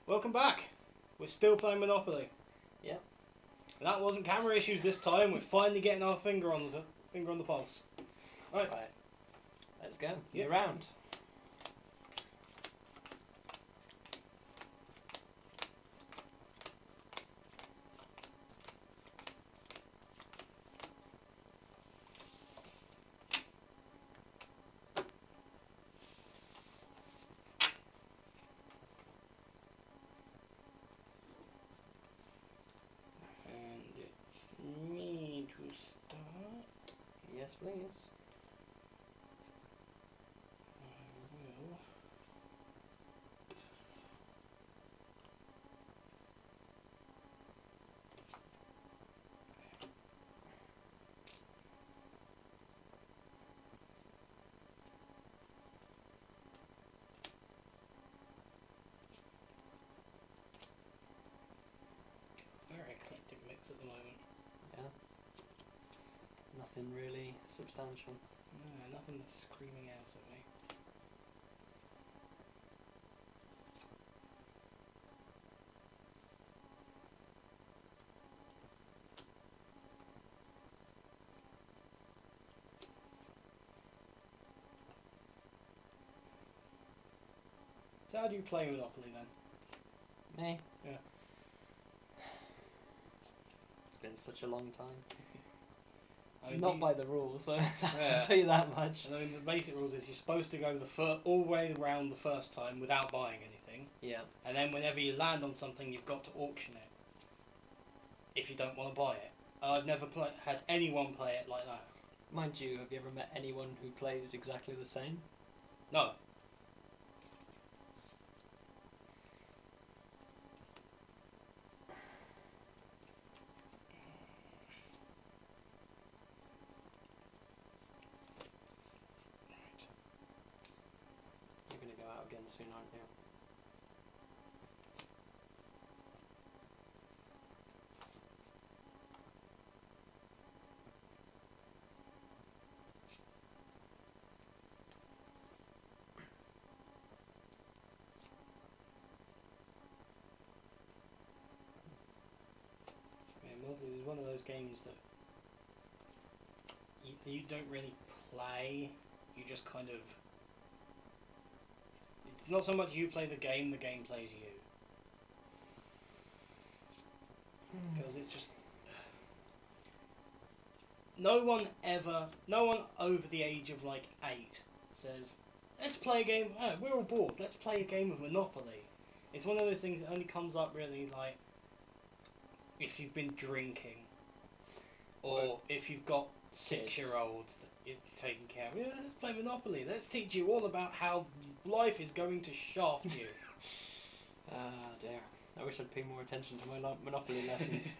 Welcome back. We're still playing Monopoly. Yep. And that wasn't camera issues this time. We're finally getting our finger on the pulse. Right. Let's go. Yep. You're round. And it's me to start. Yes, please. I will. Very eclectic mix at the moment. Yeah. Nothing really substantial. No, nothing screaming out at me. So how do you play Monopoly then? Me? Yeah. It's been such a long time. I mean, Not by the rules, so Yeah. I'll tell you that much. I mean, the basic rules is you're supposed to go all the way around the first time without buying anything. Yeah. And then whenever you land on something, you've got to auction it. If you don't want to buy it. I've never had anyone play it like that. Mind you, have you ever met anyone who plays exactly the same? No. You're going to go out again soon, aren't you? Yeah, Monopoly is one of those games that you don't really play. You just kind of... It's not so much you play the game plays you. Because it's just... No one over the age of like 8 says, let's play a game, we're all bored, let's play a game of Monopoly. It's one of those things that only comes up really like if you've been drinking. Or if you've got 6-year-olds that you're taking care of. Yeah, let's play Monopoly, let's teach you all about how life is going to shaft you. Ah, dear. I wish I'd pay more attention to my Monopoly lessons.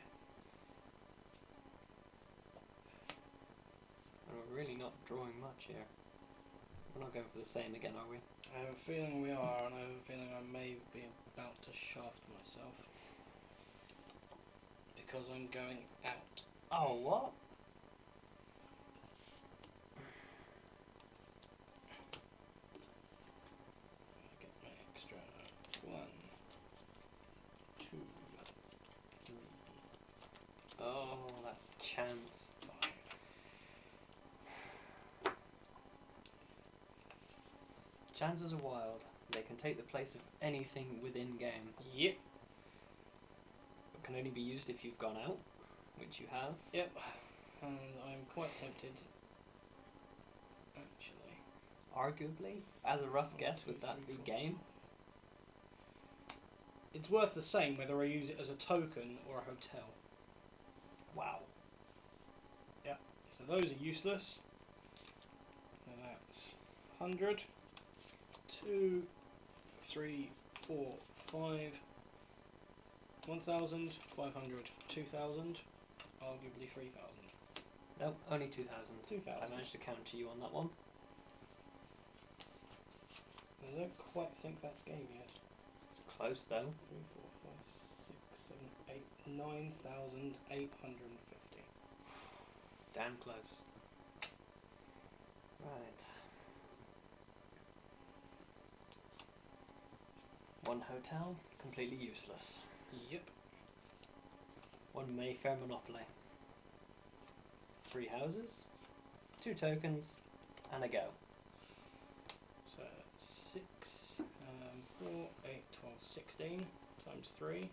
And we're really not drawing much here. We're not going for the same again, are we? I have a feeling we are, and I have a feeling I may be about to shaft myself. Because I'm going out. Oh, what? I get my extra 1, 2, 3, Oh, that chance. 5. Chances are wild. They can take the place of anything within game. Yep. But can only be used if you've gone out, which you have. Yep. And I'm quite tempted, actually. Arguably, as a rough 1, guess, 2, would that 3, be 4, game? 5. It's worth the same whether I use it as a token or a hotel. Wow. Yep. So those are useless. And that's 100, 2, 3, 4, 5, 1,000, 500, 2,000, arguably 3,000. Nope, only 2,000. 2,000. I managed to counter you on that one. I don't quite think that's game yet. It's close though. 3, 4, 5, 6, 7, 8, 9,850. Damn close. Right. One hotel completely useless. Yep. 1 Mayfair Monopoly. 3 houses, 2 tokens, and a go. So 6, 4, 8, 12, 16 times 3,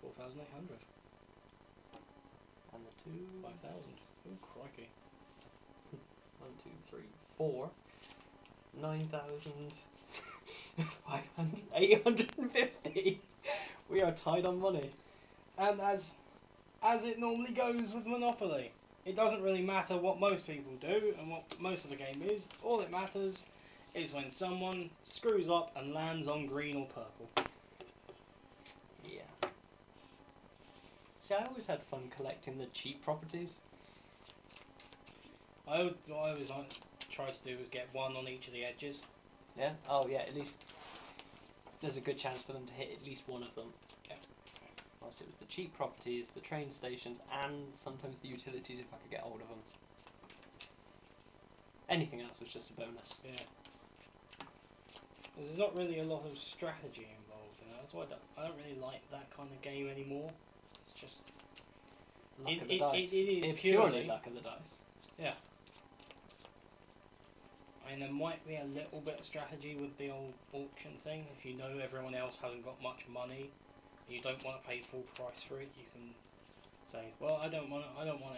4,800. And the 2... 5,000. Oh, crikey. 1, 2, 3, 4. 9,000. 500. 850. We are tied on money. And as it normally goes with Monopoly, it doesn't really matter what most people do and what most of the game is. All it matters is when someone screws up and lands on green or purple. Yeah. See, I always had fun collecting the cheap properties. What I always try to do is get one on each of the edges. Yeah? Oh, yeah, at least there's a good chance for them to hit at least one of them. Yeah. Whilst it was the cheap properties, the train stations, and sometimes the utilities if I could get hold of them. Anything else was just a bonus. Yeah. There's not really a lot of strategy involved in that. That's why I don't really like that kind of game anymore. It's just Luck of the dice. It is purely luck of the dice. Yeah. I mean, there might be a little bit of strategy with the old auction thing. If you know everyone else hasn't got much money, and you don't want to pay full price for it, you can say, "Well, I don't want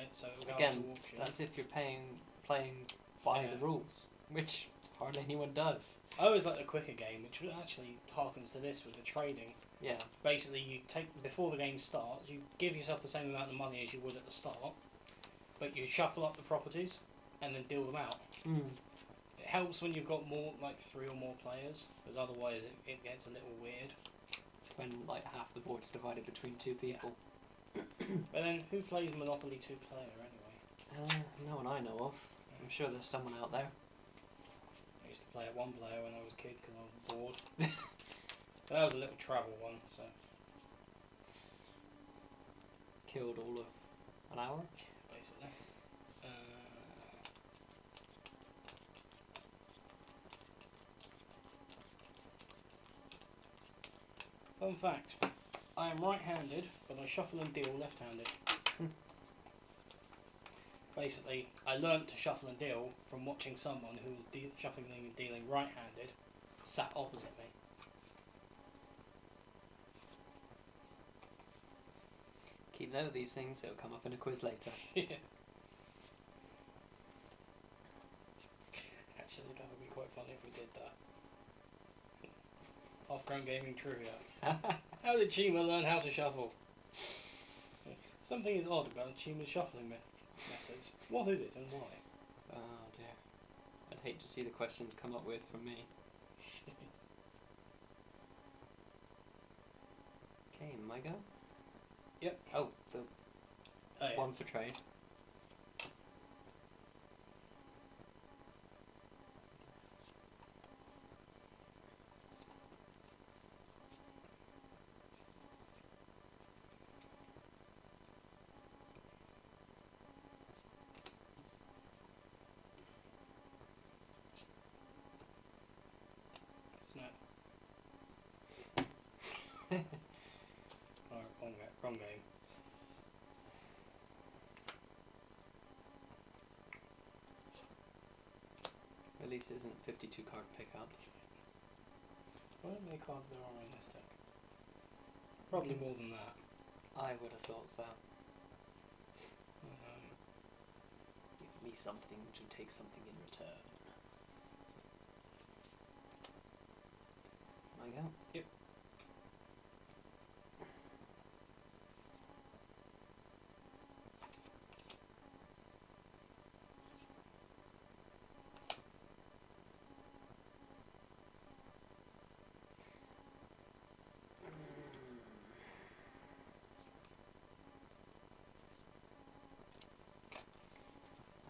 it, so it'll go Again, to auction." that's if you're playing by the rules, which hardly anyone does. I always like the quicker game, which actually harkens to this with the trading. Yeah. Basically, you take before the game starts, you give yourself the same amount of money as you would at the start, but you shuffle up the properties and then deal them out. It helps when you've got more, like 3 or more players, because otherwise it gets a little weird. When like half the board's divided between 2 people. Yeah. But then, who plays Monopoly 2-player anyway? No one I know of. I'm sure there's someone out there. I used to play it 1-player when I was a kid because I was bored. But that was a little travel one, so. Killed all of an hour? Basically. Fun fact, I am right-handed, but I shuffle and deal left-handed. Basically, I learnt to shuffle and deal from watching someone who was shuffling and dealing right-handed sat opposite me. Keep note of these things, it'll come up in a quiz later. Yeah. Actually, that would be quite funny if we did that. Off-ground gaming trivia. How did Shima learn how to shuffle? Something is odd about Shima's shuffling methods. What is it and why? Oh dear. I'd hate to see the questions come up with from me. Okay, my go? Yep. Oh, the yeah. one for trade. Oh, wrong game. At least it isn't 52 card pickup. How many cards there are in this deck? Probably more than that. I would have thought so. Give me something to take something in return. My go? Yep.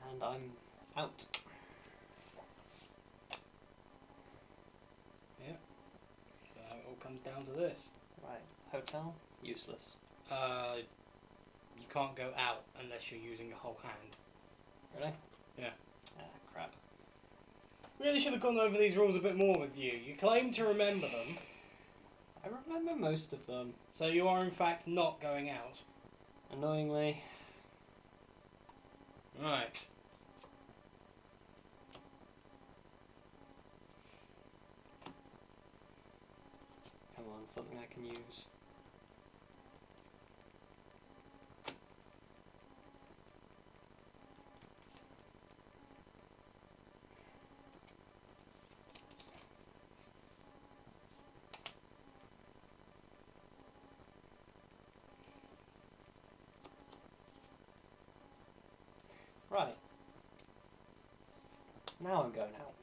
And I'm out. Yeah. So it all comes down to this. Right. Hotel? Useless. You can't go out unless you're using a whole hand. Really? Yeah. Ah, crap. Really should have gone over these rules a bit more with you. You claim to remember them. I remember most of them. So you are in fact not going out. Annoyingly. Right. Come on, something I can use. Right. Now I'm going out.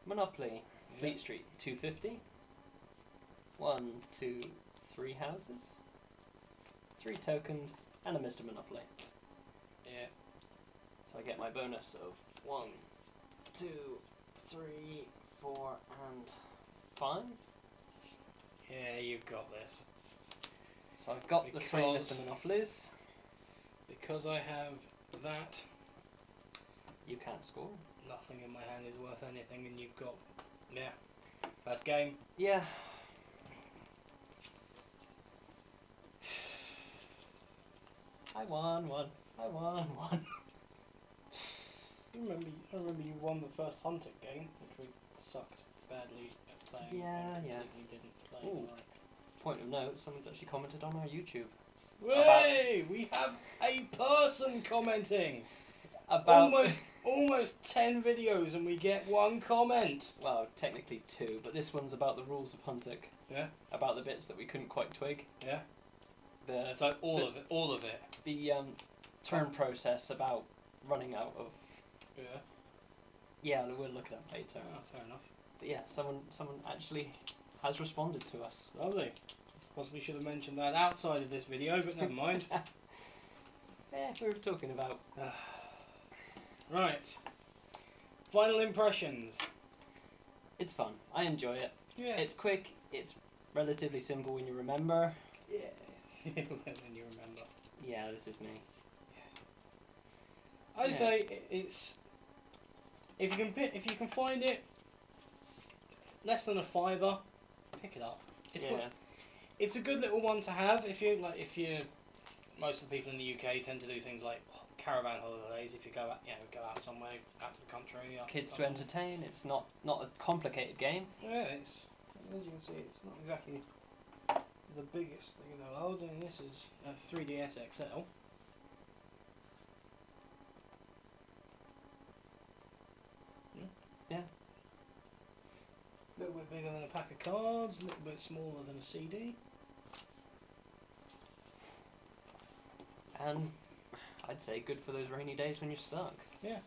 Monopoly. Yeah. Fleet Street, 250. 1, 2, 3 houses. 3 tokens, and a Mr. Monopoly. Yeah. So I get my bonus of 1, 2, 3, 4, and 5. Yeah, you've got this. So I've got the 3 Because- Mr. Monopolies. Because I have that, You can't score. nothing in my hand is worth anything, and you've got... Yeah. Bad game. Yeah. I won one. I won one. I remember you won the first Hunted game, which we sucked badly at playing Yeah, and yeah. completely didn't play Ooh. right. Point of note, someone's actually commented on our YouTube. Way! We have a person commenting! About... Almost 10 videos and we get 1 comment! Well, technically 2, but this one's about the rules of Huntic. Yeah? About the bits that we couldn't quite twig. Yeah? The So all of it. The turn process about running out of... Yeah. Yeah, we'll look it up later. Oh, fair enough. But yeah, someone actually has responded to us. Lovely. Possibly should have mentioned that outside of this video, but never mind. We were talking about... Right. Final impressions. It's fun. I enjoy it. Yeah. It's quick. It's relatively simple when you remember. Yeah. When you remember. Yeah, this is me. I'd Yeah. say it's... If you can find it less than a £5, pick it up. It's a good little one to have if you most of the people in the UK tend to do things like caravan holidays. If you go out somewhere out to the country, Kids to entertain. It's not a complicated game. Yeah, as you can see, it's not exactly the biggest thing in the world, and this is a 3DS XL. Yeah. A little bit bigger than a pack of cards, a little bit smaller than a CD. And I'd say good for those rainy days when you're stuck. Yeah.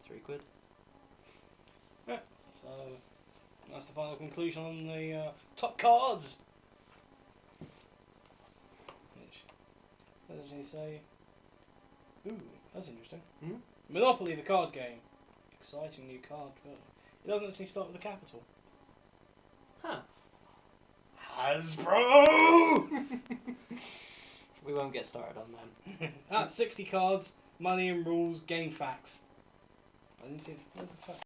3 quid. Yeah. So that's the final conclusion on the top cards. Which, what does he say? Ooh, that's interesting. Hmm? Monopoly, the card game. Exciting new card, but it doesn't actually start with a capital. Huh. Hasbro! We won't get started on them. 60 cards, money and rules, game facts. I didn't see. Where's the fact?